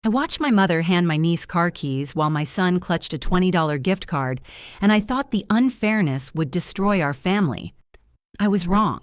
I watched my mother hand my niece car keys while my son clutched a $20 gift card, and I thought the unfairness would destroy our family. I was wrong.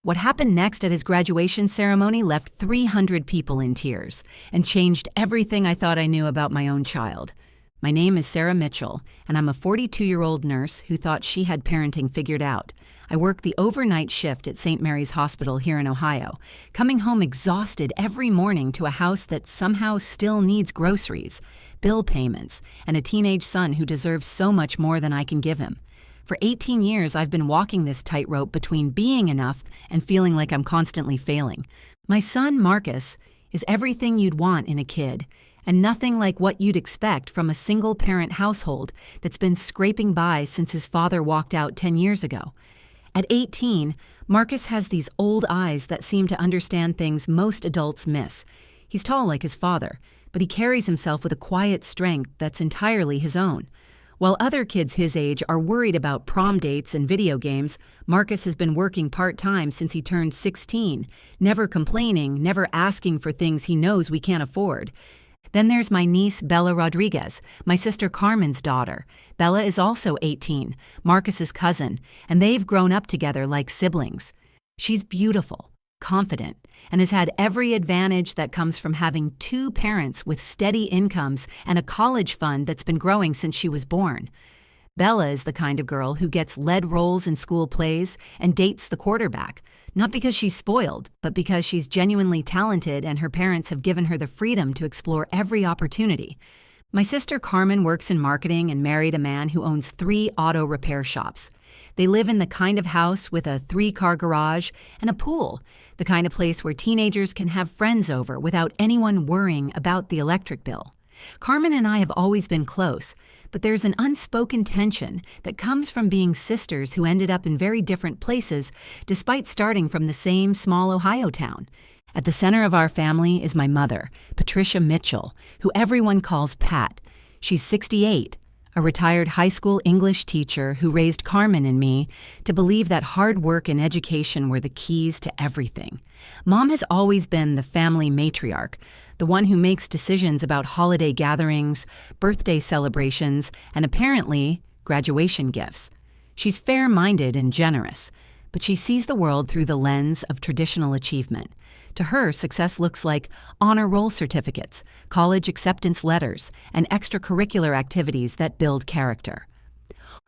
What happened next at his graduation ceremony left 300 people in tears and changed everything I thought I knew about my own child. My name is Sarah Mitchell, and I'm a 42-year-old nurse who thought she had parenting figured out. I work the overnight shift at St. Mary's Hospital here in Ohio, coming home exhausted every morning to a house that somehow still needs groceries, bill payments, and a teenage son who deserves so much more than I can give him. For 18 years, I've been walking this tightrope between being enough and feeling like I'm constantly failing. My son, Marcus, is everything you'd want in a kid, and nothing like what you'd expect from a single-parent household that's been scraping by since his father walked out 10 years ago. At 18, Marcus has these old eyes that seem to understand things most adults miss. He's tall like his father, but he carries himself with a quiet strength that's entirely his own. While other kids his age are worried about prom dates and video games, Marcus has been working part-time since he turned 16, never complaining, never asking for things he knows we can't afford. Then there's my niece, Bella Rodriguez, my sister Carmen's daughter. Bella is also 18, Marcus's cousin, and they've grown up together like siblings. She's beautiful, confident, and has had every advantage that comes from having two parents with steady incomes and a college fund that's been growing since she was born. Bella is the kind of girl who gets lead roles in school plays and dates the quarterback, not because she's spoiled, but because she's genuinely talented and her parents have given her the freedom to explore every opportunity. My sister Carmen works in marketing and married a man who owns 3 auto repair shops. They live in the kind of house with a 3-car garage and a pool, the kind of place where teenagers can have friends over without anyone worrying about the electric bill. Carmen and I have always been close, but there's an unspoken tension that comes from being sisters who ended up in very different places despite starting from the same small Ohio town. At the center of our family is my mother, Patricia Mitchell, who everyone calls Pat. She's 68, a retired high school English teacher who raised Carmen and me to believe that hard work and education were the keys to everything. Mom has always been the family matriarch, the one who makes decisions about holiday gatherings, birthday celebrations, and apparently, graduation gifts. She's fair-minded and generous, but she sees the world through the lens of traditional achievement. To her, success looks like honor roll certificates, college acceptance letters, and extracurricular activities that build character.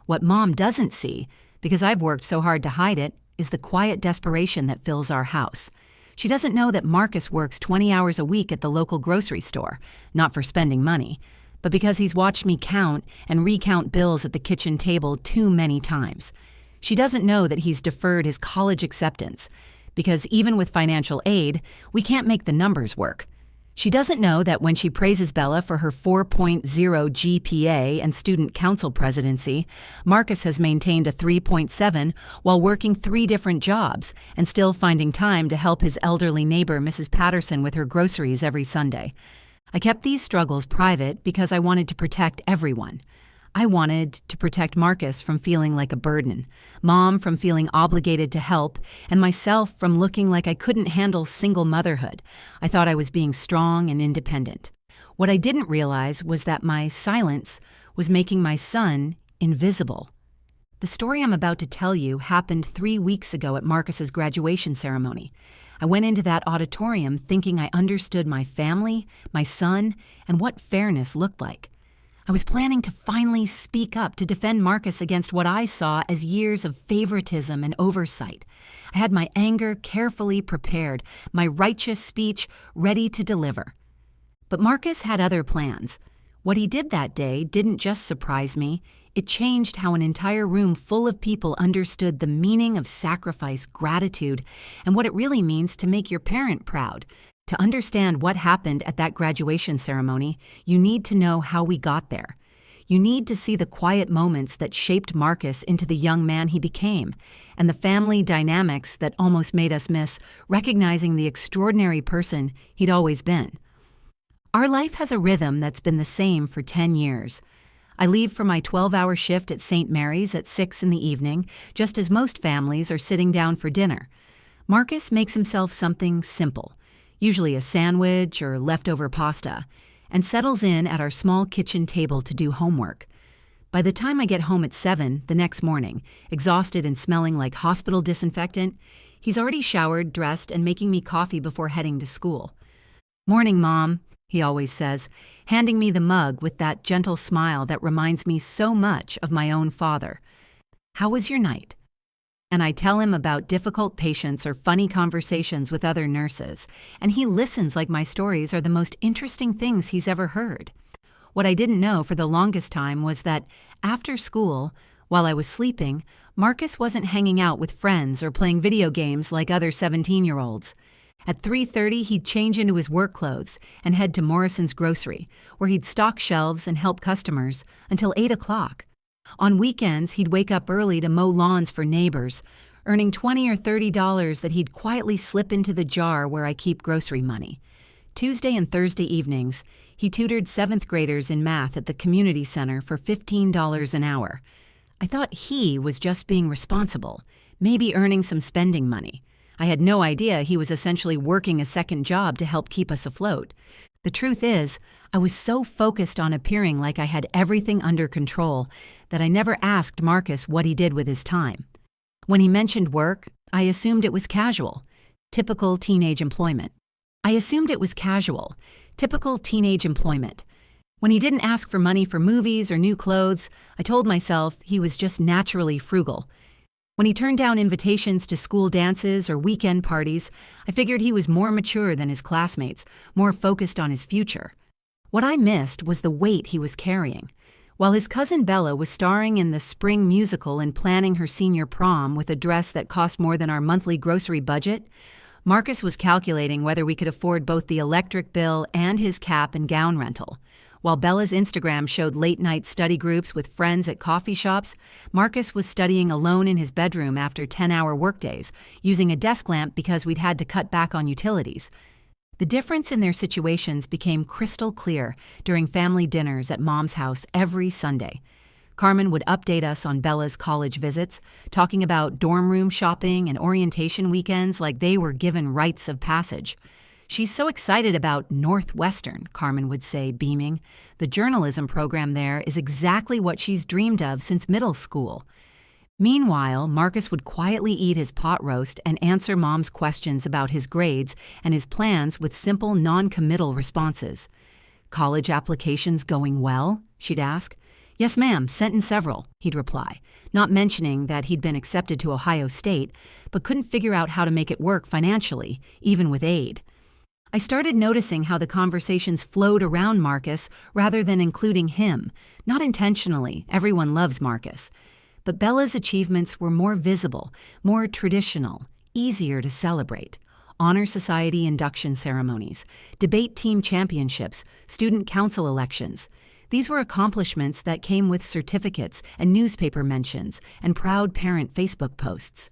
What Mom doesn't see, because I've worked so hard to hide it, is the quiet desperation that fills our house. She doesn't know that Marcus works 20 hours a week at the local grocery store, not for spending money, but because he's watched me count and recount bills at the kitchen table too many times. She doesn't know that he's deferred his college acceptance, because even with financial aid, we can't make the numbers work. She doesn't know that when she praises Bella for her 4.0 GPA and student council presidency, Marcus has maintained a 3.7 while working 3 different jobs and still finding time to help his elderly neighbor, Mrs. Patterson, with her groceries every Sunday. I kept these struggles private because I wanted to protect everyone. I wanted to protect Marcus from feeling like a burden, Mom from feeling obligated to help, and myself from looking like I couldn't handle single motherhood. I thought I was being strong and independent. What I didn't realize was that my silence was making my son invisible. The story I'm about to tell you happened 3 weeks ago at Marcus's graduation ceremony. I went into that auditorium thinking I understood my family, my son, and what fairness looked like. I was planning to finally speak up to defend Marcus against what I saw as years of favoritism and oversight. I had my anger carefully prepared, my righteous speech ready to deliver. But Marcus had other plans. What he did that day didn't just surprise me, it changed how an entire room full of people understood the meaning of sacrifice, gratitude, and what it really means to make your parent proud. To understand what happened at that graduation ceremony, you need to know how we got there. You need to see the quiet moments that shaped Marcus into the young man he became, and the family dynamics that almost made us miss recognizing the extraordinary person he'd always been. Our life has a rhythm that's been the same for 10 years. I leave for my 12-hour shift at St. Mary's at 6 in the evening, just as most families are sitting down for dinner. Marcus makes himself something simple, usually a sandwich or leftover pasta, and settles in at our small kitchen table to do homework. By the time I get home at 7 the next morning, exhausted and smelling like hospital disinfectant, he's already showered, dressed, and making me coffee before heading to school. "Morning, Mom," he always says, handing me the mug with that gentle smile that reminds me so much of my own father. "How was your night?" And I tell him about difficult patients or funny conversations with other nurses, and he listens like my stories are the most interesting things he's ever heard. What I didn't know for the longest time was that after school, while I was sleeping, Marcus wasn't hanging out with friends or playing video games like other 17-year-olds. At 3:30, he'd change into his work clothes and head to Morrison's Grocery, where he'd stock shelves and help customers until 8 o'clock. On weekends, he'd wake up early to mow lawns for neighbors, earning $20 or $30 that he'd quietly slip into the jar where I keep grocery money. Tuesday and Thursday evenings, he tutored 7th graders in math at the community center for $15 an hour. I thought he was just being responsible, maybe earning some spending money. I had no idea he was essentially working a second job to help keep us afloat. The truth is, I was so focused on appearing like I had everything under control that I never asked Marcus what he did with his time. When he mentioned work, I assumed it was casual, typical teenage employment. When he didn't ask for money for movies or new clothes, I told myself he was just naturally frugal. When he turned down invitations to school dances or weekend parties, I figured he was more mature than his classmates, more focused on his future. What I missed was the weight he was carrying. While his cousin Bella was starring in the spring musical and planning her senior prom with a dress that cost more than our monthly grocery budget, Marcus was calculating whether we could afford both the electric bill and his cap and gown rental. While Bella's Instagram showed late-night study groups with friends at coffee shops, Marcus was studying alone in his bedroom after 10-hour workdays, using a desk lamp because we'd had to cut back on utilities. The difference in their situations became crystal clear during family dinners at Mom's house every Sunday. Carmen would update us on Bella's college visits, talking about dorm room shopping and orientation weekends like they were given rites of passage. "She's so excited about Northwestern," Carmen would say, beaming. "The journalism program there is exactly what she's dreamed of since middle school." Meanwhile, Marcus would quietly eat his pot roast and answer Mom's questions about his grades and his plans with simple, non-committal responses. "College applications going well?" she'd ask. "Yes, ma'am, sent in several," he'd reply, not mentioning that he'd been accepted to Ohio State, but couldn't figure out how to make it work financially, even with aid. I started noticing how the conversations flowed around Marcus rather than including him. Not intentionally, everyone loves Marcus. But Bella's achievements were more visible, more traditional, easier to celebrate. Honor Society induction ceremonies, debate team championships, student council elections. These were accomplishments that came with certificates and newspaper mentions and proud parent Facebook posts.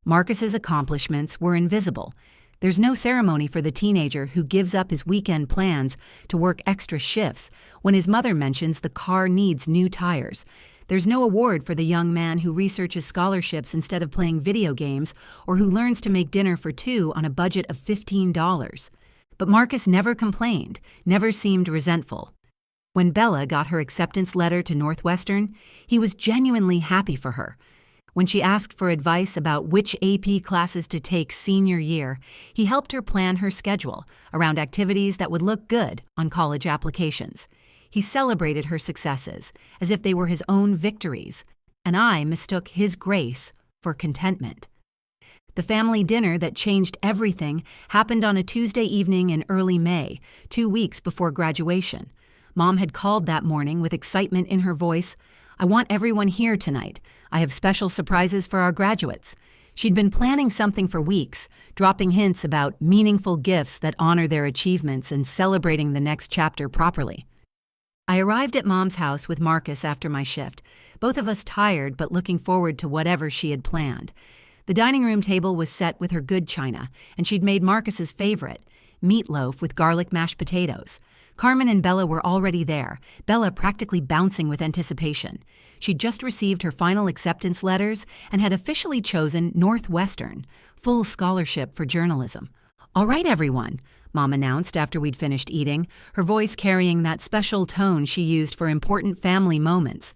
Marcus's accomplishments were invisible. There's no ceremony for the teenager who gives up his weekend plans to work extra shifts when his mother mentions the car needs new tires. There's no award for the young man who researches scholarships instead of playing video games or who learns to make dinner for two on a budget of $15. But Marcus never complained, never seemed resentful. When Bella got her acceptance letter to Northwestern, he was genuinely happy for her. When she asked for advice about which AP classes to take senior year, he helped her plan her schedule around activities that would look good on college applications. He celebrated her successes as if they were his own victories, and I mistook his grace for contentment. The family dinner that changed everything happened on a Tuesday evening in early May, 2 weeks before graduation. Mom had called that morning with excitement in her voice. "I want everyone here tonight. I have special surprises for our graduates." She'd been planning something for weeks, dropping hints about meaningful gifts that honor their achievements and celebrating the next chapter properly. I arrived at Mom's house with Marcus after my shift, both of us tired but looking forward to whatever she had planned. The dining room table was set with her good china, and she'd made Marcus's favorite, meatloaf with garlic mashed potatoes. Carmen and Bella were already there, Bella practically bouncing with anticipation. She'd just received her final acceptance letters and had officially chosen Northwestern, full scholarship for journalism. "All right, everyone," Mom announced after we'd finished eating, her voice carrying that special tone she used for important family moments.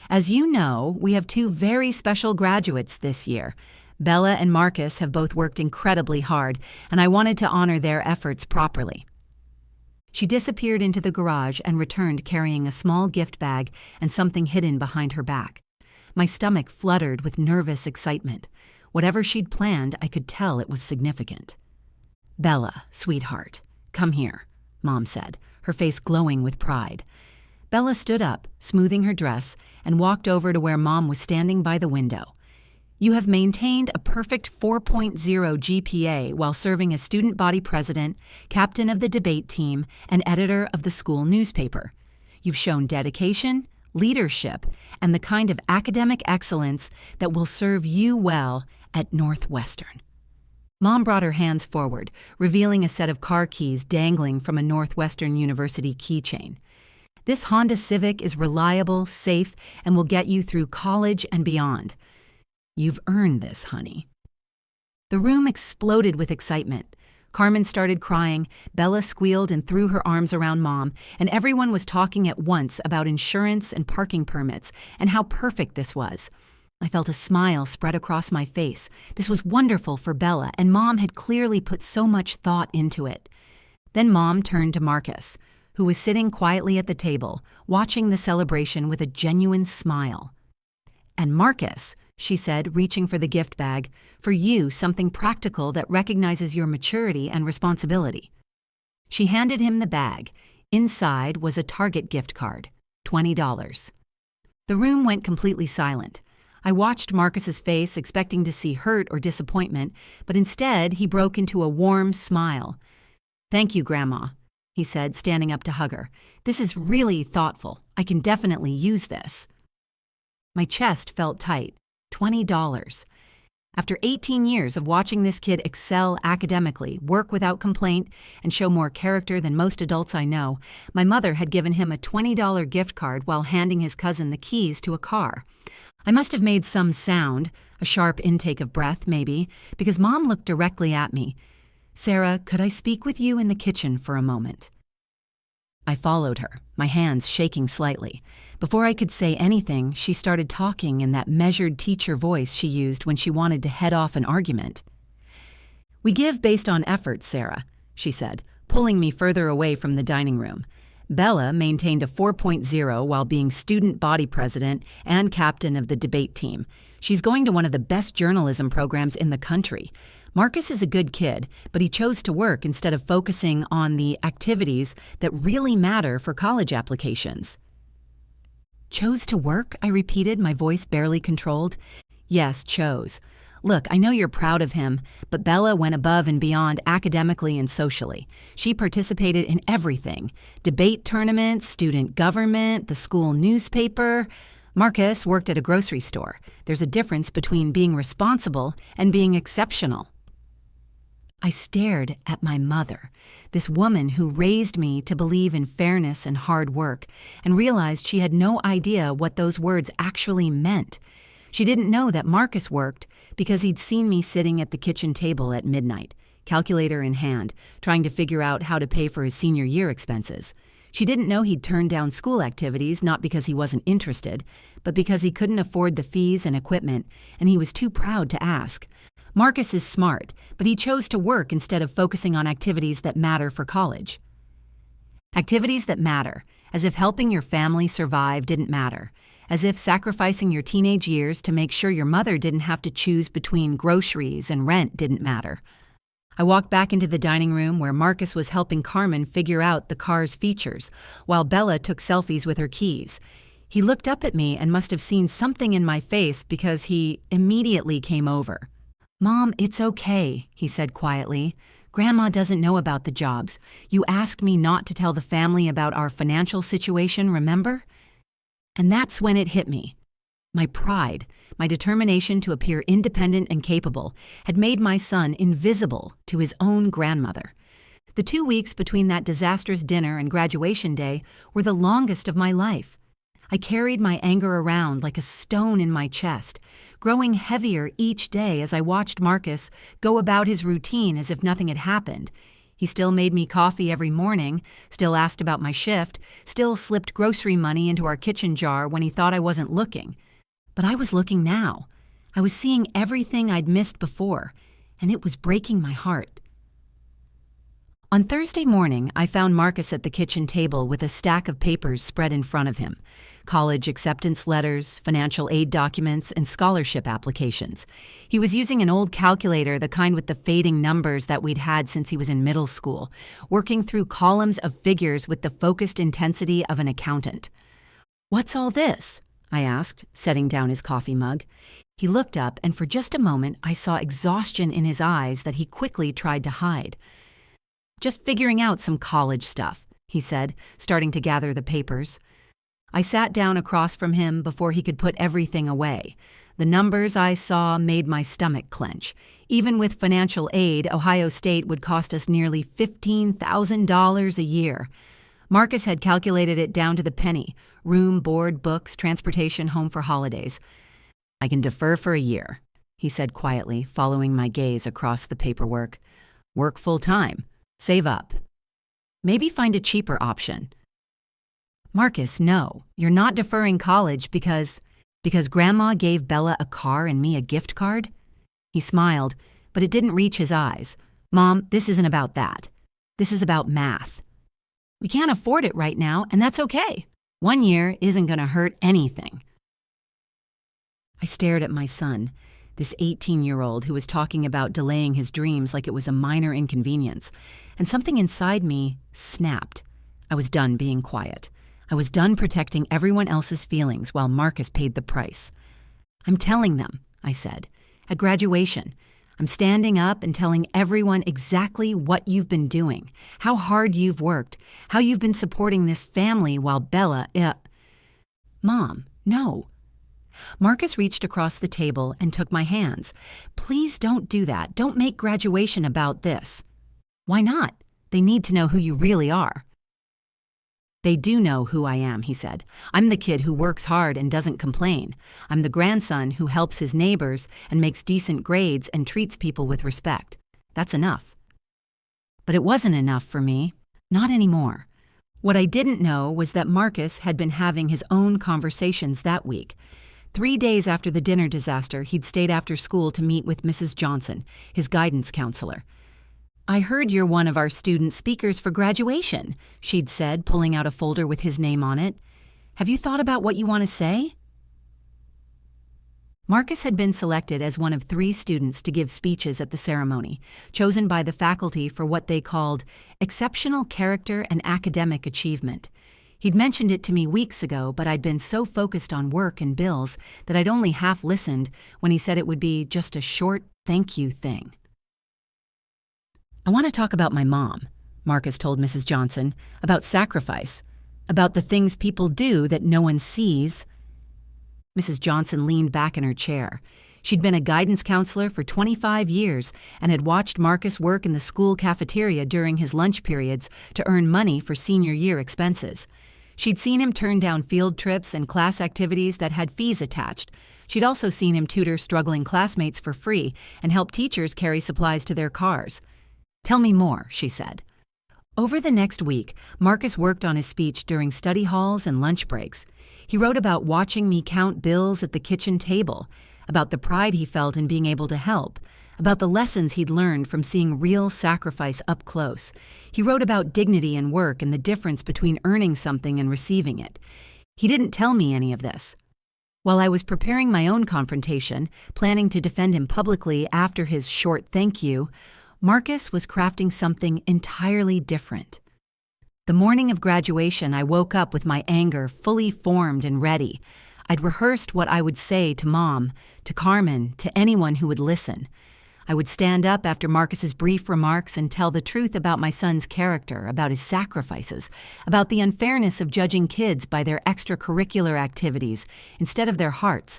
As you know, we have two very special graduates this year. Bella and Marcus have both worked incredibly hard, and I wanted to honor their efforts properly. She disappeared into the garage and returned carrying a small gift bag and something hidden behind her back. My stomach fluttered with nervous excitement. Whatever she'd planned, I could tell it was significant. "Bella, sweetheart, come here," Mom said, her face glowing with pride. Bella stood up, smoothing her dress, and walked over to where Mom was standing by the window. "You have maintained a perfect 4.0 GPA while serving as student body president, captain of the debate team, and editor of the school newspaper. You've shown dedication, leadership, and the kind of academic excellence that will serve you well at Northwestern." Mom brought her hands forward, revealing a set of car keys dangling from a Northwestern University keychain. "This Honda Civic is reliable, safe, and will get you through college and beyond. You've earned this, honey." The room exploded with excitement. Carmen started crying, Bella squealed and threw her arms around Mom, and everyone was talking at once about insurance and parking permits and how perfect this was. I felt a smile spread across my face. This was wonderful for Bella, and Mom had clearly put so much thought into it. Then Mom turned to Marcus, who was sitting quietly at the table, watching the celebration with a genuine smile. "And Marcus," she said, reaching for the gift bag, "for you something practical that recognizes your maturity and responsibility." She handed him the bag. Inside was a Target gift card, $20. The room went completely silent. I watched Marcus's face, expecting to see hurt or disappointment, but instead he broke into a warm smile. "Thank you, Grandma," he said, standing up to hug her. "This is really thoughtful. I can definitely use this." My chest felt tight. $20. After 18 years of watching this kid excel academically, work without complaint, and show more character than most adults I know, my mother had given him a $20 gift card while handing his cousin the keys to a car. I must have made some sound, a sharp intake of breath maybe, because Mom looked directly at me. "Sarah, could I speak with you in the kitchen for a moment?" I followed her, my hands shaking slightly. Before I could say anything, she started talking in that measured teacher voice she used when she wanted to head off an argument. "We give based on effort, Sarah," she said, pulling me further away from the dining room. "Bella maintained a 4.0 while being student body president and captain of the debate team. She's going to one of the best journalism programs in the country. Marcus is a good kid, but he chose to work instead of focusing on the activities that really matter for college applications." "Chose to work?" I repeated, my voice barely controlled. "Yes, chose. Look, I know you're proud of him, but Bella went above and beyond academically and socially. She participated in everything: debate tournaments, student government, the school newspaper. Marcus worked at a grocery store. There's a difference between being responsible and being exceptional." I stared at my mother, this woman who raised me to believe in fairness and hard work, and realized she had no idea what those words actually meant. She didn't know that Marcus worked because he'd seen me sitting at the kitchen table at midnight, calculator in hand, trying to figure out how to pay for his senior year expenses. She didn't know he'd turned down school activities not because he wasn't interested, but because he couldn't afford the fees and equipment, and he was too proud to ask. Marcus is smart, but he chose to work instead of focusing on activities that matter for college. Activities that matter, as if helping your family survive didn't matter, as if sacrificing your teenage years to make sure your mother didn't have to choose between groceries and rent didn't matter. I walked back into the dining room where Marcus was helping Carmen figure out the car's features, while Bella took selfies with her keys. He looked up at me and must have seen something in my face because he immediately came over. "Mom, it's okay," he said quietly. "Grandma doesn't know about the jobs. You asked me not to tell the family about our financial situation, remember?" And that's when it hit me. My pride, my determination to appear independent and capable, had made my son invisible to his own grandmother. The 2 weeks between that disastrous dinner and graduation day were the longest of my life. I carried my anger around like a stone in my chest, growing heavier each day as I watched Marcus go about his routine as if nothing had happened. He still made me coffee every morning, still asked about my shift, still slipped grocery money into our kitchen jar when he thought I wasn't looking. But I was looking now. I was seeing everything I'd missed before, and it was breaking my heart. On Thursday morning, I found Marcus at the kitchen table with a stack of papers spread in front of him. College acceptance letters, financial aid documents, and scholarship applications. He was using an old calculator, the kind with the fading numbers that we'd had since he was in middle school, working through columns of figures with the focused intensity of an accountant. "What's all this?" I asked, setting down his coffee mug. He looked up, and for just a moment I saw exhaustion in his eyes that he quickly tried to hide. "Just figuring out some college stuff," he said, starting to gather the papers. I sat down across from him before he could put everything away. The numbers I saw made my stomach clench. Even with financial aid, Ohio State would cost us nearly $15,000 a year. Marcus had calculated it down to the penny: room, board, books, transportation, home for holidays. "I can defer for a year," he said quietly, following my gaze across the paperwork. "Work full-time. Save up. Maybe find a cheaper option." "Marcus, no. You're not deferring college because Grandma gave Bella a car and me a gift card?" He smiled, but it didn't reach his eyes. "Mom, this isn't about that. This is about math. We can't afford it right now, and that's okay. 1 year isn't going to hurt anything." I stared at my son, this 18-year-old who was talking about delaying his dreams like it was a minor inconvenience, and something inside me snapped. I was done being quiet. I was done protecting everyone else's feelings while Marcus paid the price. "I'm telling them," I said. "At graduation, I'm standing up and telling everyone exactly what you've been doing, how hard you've worked, how you've been supporting this family while Bella, Mom, no." Marcus reached across the table and took my hands. "Please don't do that. Don't make graduation about this." "Why not? They need to know who you really are." "They do know who I am," he said. "I'm the kid who works hard and doesn't complain. I'm the grandson who helps his neighbors and makes decent grades and treats people with respect. That's enough." But it wasn't enough for me. Not anymore. What I didn't know was that Marcus had been having his own conversations that week. 3 days after the dinner disaster, he'd stayed after school to meet with Mrs. Johnson, his guidance counselor. "I heard you're one of our student speakers for graduation," she'd said, pulling out a folder with his name on it. "Have you thought about what you want to say?" Marcus had been selected as one of 3 students to give speeches at the ceremony, chosen by the faculty for what they called exceptional character and academic achievement. He'd mentioned it to me weeks ago, but I'd been so focused on work and bills that I'd only half listened when he said it would be just a short thank you thing. "I want to talk about my mom," Marcus told Mrs. Johnson, "about sacrifice, about the things people do that no one sees." Mrs. Johnson leaned back in her chair. She'd been a guidance counselor for 25 years and had watched Marcus work in the school cafeteria during his lunch periods to earn money for senior year expenses. She'd seen him turn down field trips and class activities that had fees attached. She'd also seen him tutor struggling classmates for free and help teachers carry supplies to their cars. "Tell me more," she said. Over the next week, Marcus worked on his speech during study halls and lunch breaks. He wrote about watching me count bills at the kitchen table, about the pride he felt in being able to help, about the lessons he'd learned from seeing real sacrifice up close. He wrote about dignity in work and the difference between earning something and receiving it. He didn't tell me any of this. While I was preparing my own confrontation, planning to defend him publicly after his short thank you, Marcus was crafting something entirely different. The morning of graduation, I woke up with my anger fully formed and ready. I'd rehearsed what I would say to Mom, to Carmen, to anyone who would listen. I would stand up after Marcus's brief remarks and tell the truth about my son's character, about his sacrifices, about the unfairness of judging kids by their extracurricular activities instead of their hearts.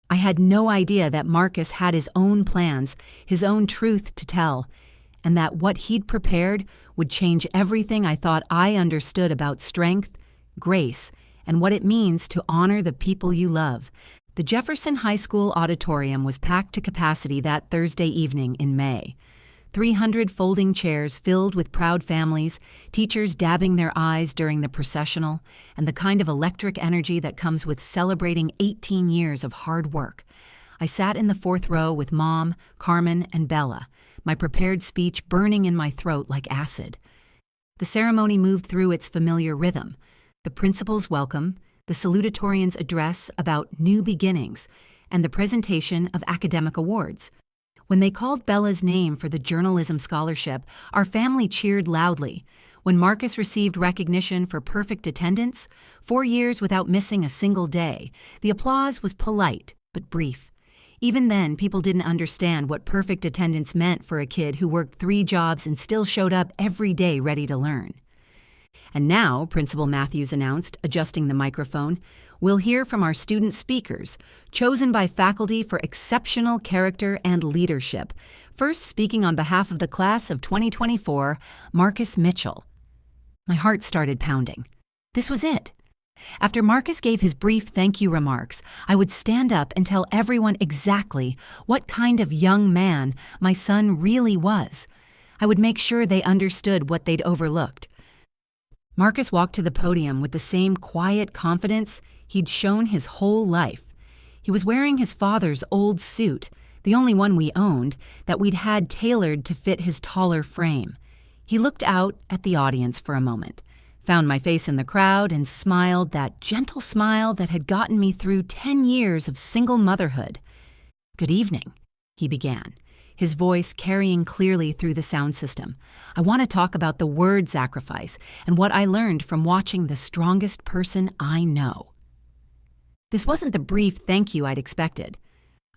I had no idea that Marcus had his own plans, his own truth to tell, and that what he'd prepared would change everything I thought I understood about strength, grace, and what it means to honor the people you love. The Jefferson High School auditorium was packed to capacity that Thursday evening in May. 300 folding chairs filled with proud families, teachers dabbing their eyes during the processional, and the kind of electric energy that comes with celebrating 18 years of hard work. I sat in the fourth row with Mom, Carmen, and Bella, my prepared speech burning in my throat like acid. The ceremony moved through its familiar rhythm. The principal's welcome, the salutatorian's address about new beginnings, and the presentation of academic awards. When they called Bella's name for the journalism scholarship, our family cheered loudly. When Marcus received recognition for perfect attendance, 4 years without missing a single day, the applause was polite but brief. Even then, people didn't understand what perfect attendance meant for a kid who worked 3 jobs and still showed up every day ready to learn. And now, Principal Matthews announced, adjusting the microphone, we'll hear from our student speakers, chosen by faculty for exceptional character and leadership. First, speaking on behalf of the class of 2024, Marcus Mitchell. My heart started pounding. This was it. After Marcus gave his brief thank you remarks, I would stand up and tell everyone exactly what kind of young man my son really was. I would make sure they understood what they'd overlooked. Marcus walked to the podium with the same quiet confidence he'd shown his whole life. He was wearing his father's old suit, the only one we owned, that we'd had tailored to fit his taller frame. He looked out at the audience for a moment, found my face in the crowd, and smiled that gentle smile that had gotten me through 10 years of single motherhood. "Good evening," he began, his voice carrying clearly through the sound system. "I want to talk about the word sacrifice and what I learned from watching the strongest person I know." This wasn't the brief thank you I'd expected.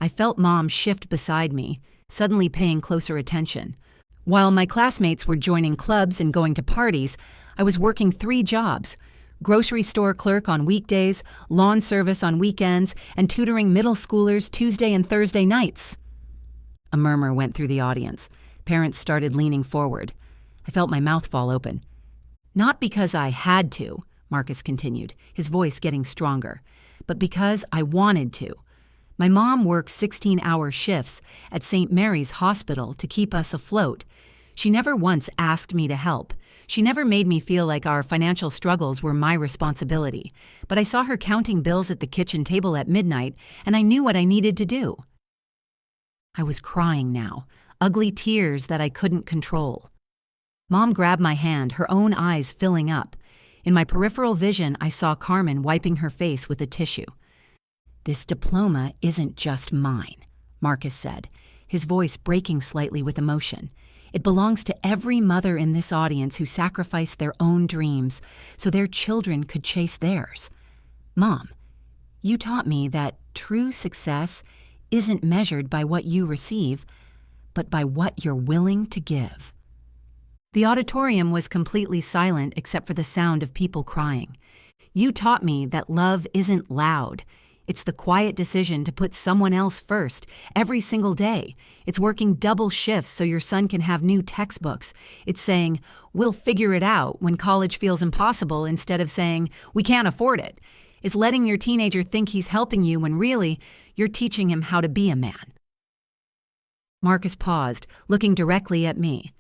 I felt Mom shift beside me, suddenly paying closer attention. While my classmates were joining clubs and going to parties, I was working 3 jobs: grocery store clerk on weekdays, lawn service on weekends, and tutoring middle schoolers Tuesday and Thursday nights. A murmur went through the audience. Parents started leaning forward. I felt my mouth fall open. "Not because I had to," Marcus continued, his voice getting stronger, "but because I wanted to. My mom works 16-hour shifts at St. Mary's Hospital to keep us afloat. She never once asked me to help. She never made me feel like our financial struggles were my responsibility. But I saw her counting bills at the kitchen table at midnight, and I knew what I needed to do." I was crying now, ugly tears that I couldn't control. Mom grabbed my hand, her own eyes filling up. In my peripheral vision, I saw Carmen wiping her face with a tissue. "This diploma isn't just mine," Marcus said, his voice breaking slightly with emotion. "It belongs to every mother in this audience who sacrificed their own dreams so their children could chase theirs. Mom, you taught me that true success isn't measured by what you receive, but by what you're willing to give." The auditorium was completely silent except for the sound of people crying. "You taught me that love isn't loud. It's the quiet decision to put someone else first every single day. It's working double shifts so your son can have new textbooks. It's saying, 'We'll figure it out' when college feels impossible instead of saying, 'We can't afford it.' It's letting your teenager think he's helping you when really you're teaching him how to be a man." Marcus paused, looking directly at me.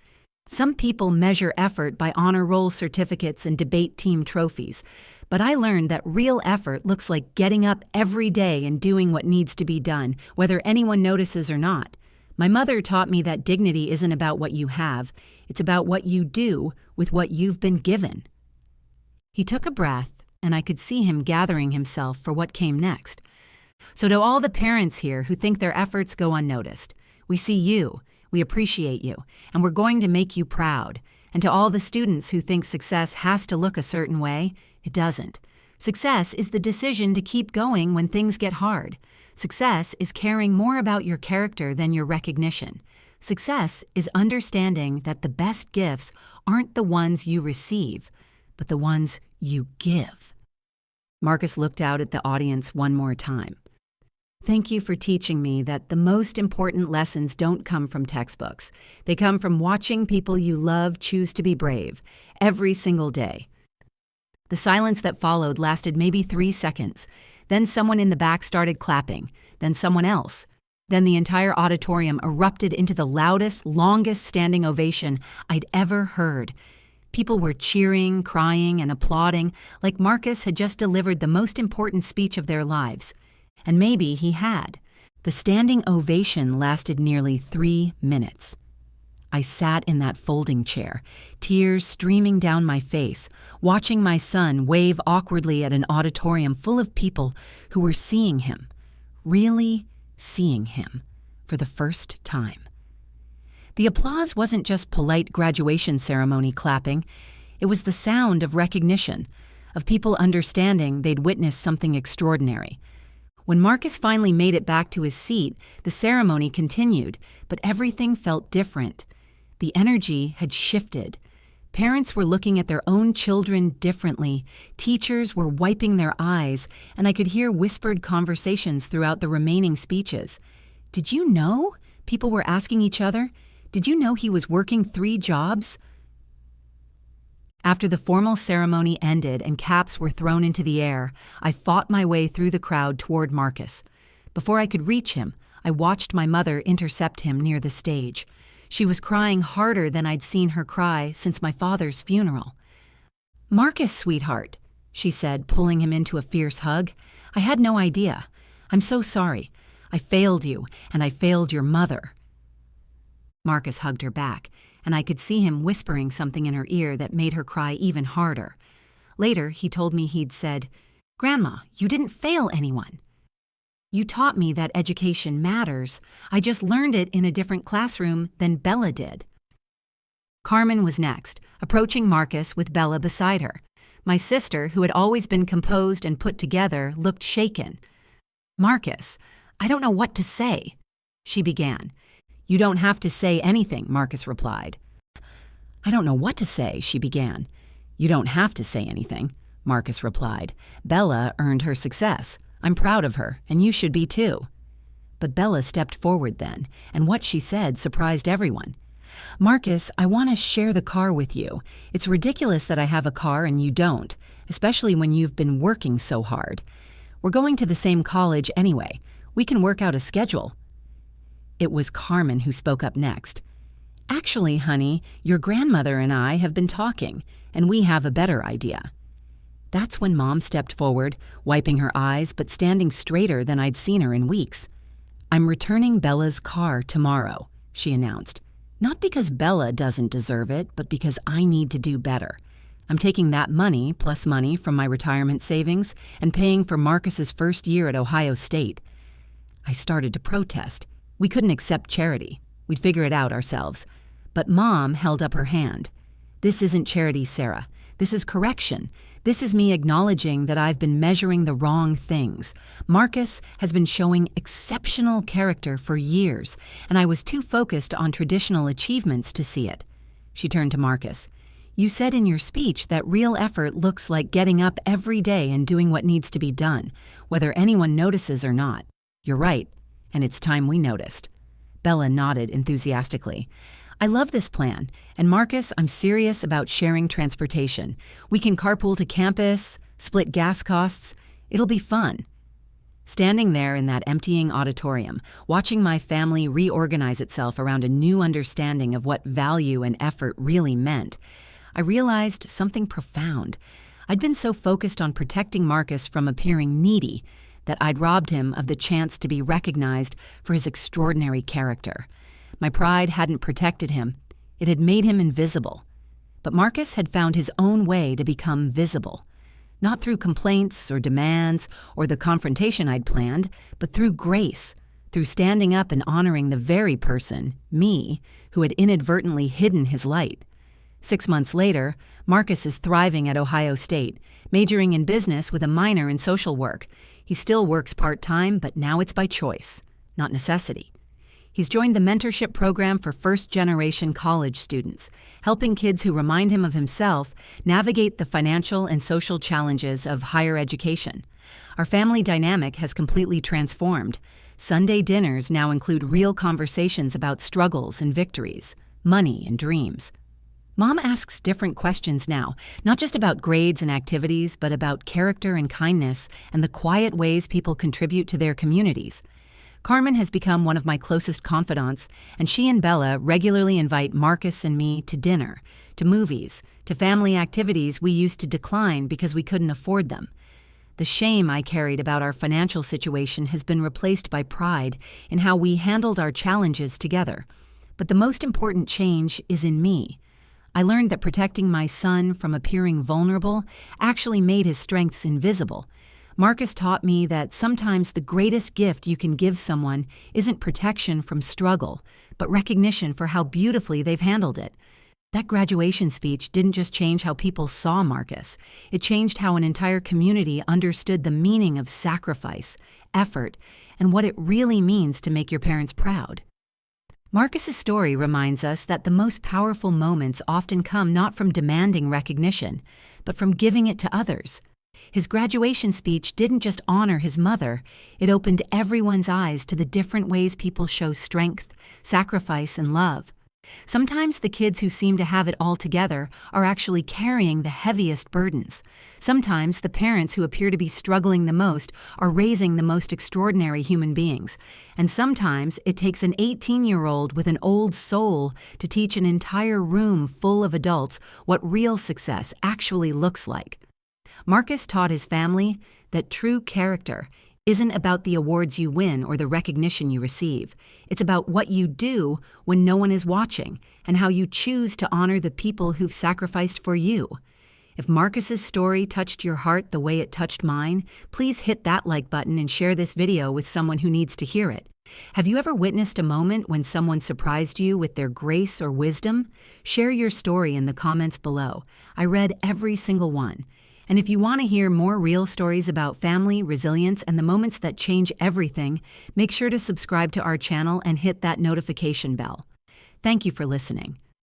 "Some people measure effort by honor roll certificates and debate team trophies, but I learned that real effort looks like getting up every day and doing what needs to be done, whether anyone notices or not. My mother taught me that dignity isn't about what you have, it's about what you do with what you've been given." He took a breath, and I could see him gathering himself for what came next. "So to all the parents here who think their efforts go unnoticed, we see you, we appreciate you, and we're going to make you proud. And to all the students who think success has to look a certain way, it doesn't. Success is the decision to keep going when things get hard. Success is caring more about your character than your recognition. Success is understanding that the best gifts aren't the ones you receive, but the ones you give." Marcus looked out at the audience one more time. "Thank you for teaching me that the most important lessons don't come from textbooks. They come from watching people you love choose to be brave every single day." The silence that followed lasted maybe 3 seconds. Then someone in the back started clapping, then someone else. Then the entire auditorium erupted into the loudest, longest standing ovation I'd ever heard. People were cheering, crying, and applauding like Marcus had just delivered the most important speech of their lives. And maybe he had. The standing ovation lasted nearly 3 minutes. I sat in that folding chair, tears streaming down my face, watching my son wave awkwardly at an auditorium full of people who were seeing him, really seeing him, for the first time. The applause wasn't just polite graduation ceremony clapping. It was the sound of recognition, of people understanding they'd witnessed something extraordinary. When Marcus finally made it back to his seat, the ceremony continued, but everything felt different. The energy had shifted. Parents were looking at their own children differently. Teachers were wiping their eyes, and I could hear whispered conversations throughout the remaining speeches. "Did you know?" People were asking each other. "Did you know he was working 3 jobs?" After the formal ceremony ended and caps were thrown into the air, I fought my way through the crowd toward Marcus. Before I could reach him, I watched my mother intercept him near the stage. She was crying harder than I'd seen her cry since my father's funeral. "Marcus, sweetheart," she said, pulling him into a fierce hug. "I had no idea. I'm so sorry. I failed you, and I failed your mother." Marcus hugged her back, and I could see him whispering something in her ear that made her cry even harder. Later, he told me he'd said, "Grandma, you didn't fail anyone. You taught me that education matters. I just learned it in a different classroom than Bella did." Carmen was next, approaching Marcus with Bella beside her. My sister, who had always been composed and put together, looked shaken. "Marcus, I don't know what to say," she began. "You don't have to say anything," Marcus replied. "I don't know what to say," she began. "You don't have to say anything," Marcus replied. "Bella earned her success. I'm proud of her, and you should be too." But Bella stepped forward then, and what she said surprised everyone. "Marcus, I want to share the car with you. It's ridiculous that I have a car and you don't, especially when you've been working so hard. We're going to the same college anyway. We can work out a schedule." It was Carmen who spoke up next. "Actually, honey, your grandmother and I have been talking, and we have a better idea." That's when Mom stepped forward, wiping her eyes but standing straighter than I'd seen her in weeks. "I'm returning Bella's car tomorrow," she announced. "Not because Bella doesn't deserve it, but because I need to do better. I'm taking that money, plus money from my retirement savings, and paying for Marcus's first year at Ohio State." I started to protest. We couldn't accept charity. We'd figure it out ourselves. But Mom held up her hand. "This isn't charity, Sarah. This is correction. This is me acknowledging that I've been measuring the wrong things. Marcus has been showing exceptional character for years, and I was too focused on traditional achievements to see it." She turned to Marcus. "You said in your speech that real effort looks like getting up every day and doing what needs to be done, whether anyone notices or not. You're right, and it's time we noticed." Bella nodded enthusiastically. "I love this plan, and Marcus, I'm serious about sharing transportation. We can carpool to campus, split gas costs. It'll be fun." Standing there in that emptying auditorium, watching my family reorganize itself around a new understanding of what value and effort really meant, I realized something profound. I'd been so focused on protecting Marcus from appearing needy that I'd robbed him of the chance to be recognized for his extraordinary character. My pride hadn't protected him. It had made him invisible. But Marcus had found his own way to become visible. Not through complaints or demands or the confrontation I'd planned, but through grace, through standing up and honoring the very person, me, who had inadvertently hidden his light. 6 months later, Marcus is thriving at Ohio State, majoring in business with a minor in social work. He still works part-time, but now it's by choice, not necessity. He's joined the mentorship program for first-generation college students, helping kids who remind him of himself navigate the financial and social challenges of higher education. Our family dynamic has completely transformed. Sunday dinners now include real conversations about struggles and victories, money and dreams. Mom asks different questions now, not just about grades and activities, but about character and kindness and the quiet ways people contribute to their communities. Carmen has become one of my closest confidants, and she and Bella regularly invite Marcus and me to dinner, to movies, to family activities we used to decline because we couldn't afford them. The shame I carried about our financial situation has been replaced by pride in how we handled our challenges together. But the most important change is in me. I learned that protecting my son from appearing vulnerable actually made his strengths invisible. Marcus taught me that sometimes the greatest gift you can give someone isn't protection from struggle, but recognition for how beautifully they've handled it. That graduation speech didn't just change how people saw Marcus, it changed how an entire community understood the meaning of sacrifice, effort, and what it really means to make your parents proud. Marcus's story reminds us that the most powerful moments often come not from demanding recognition, but from giving it to others. His graduation speech didn't just honor his mother, it opened everyone's eyes to the different ways people show strength, sacrifice, and love. Sometimes the kids who seem to have it all together are actually carrying the heaviest burdens. Sometimes the parents who appear to be struggling the most are raising the most extraordinary human beings. And sometimes it takes an 18-year-old with an old soul to teach an entire room full of adults what real success actually looks like. Marcus taught his family that true character isn't about the awards you win or the recognition you receive. It's about what you do when no one is watching and how you choose to honor the people who've sacrificed for you. If Marcus's story touched your heart the way it touched mine, please hit that like button and share this video with someone who needs to hear it. Have you ever witnessed a moment when someone surprised you with their grace or wisdom? Share your story in the comments below. I read every single one. And if you want to hear more real stories about family, resilience, and the moments that change everything, make sure to subscribe to our channel and hit that notification bell. Thank you for listening.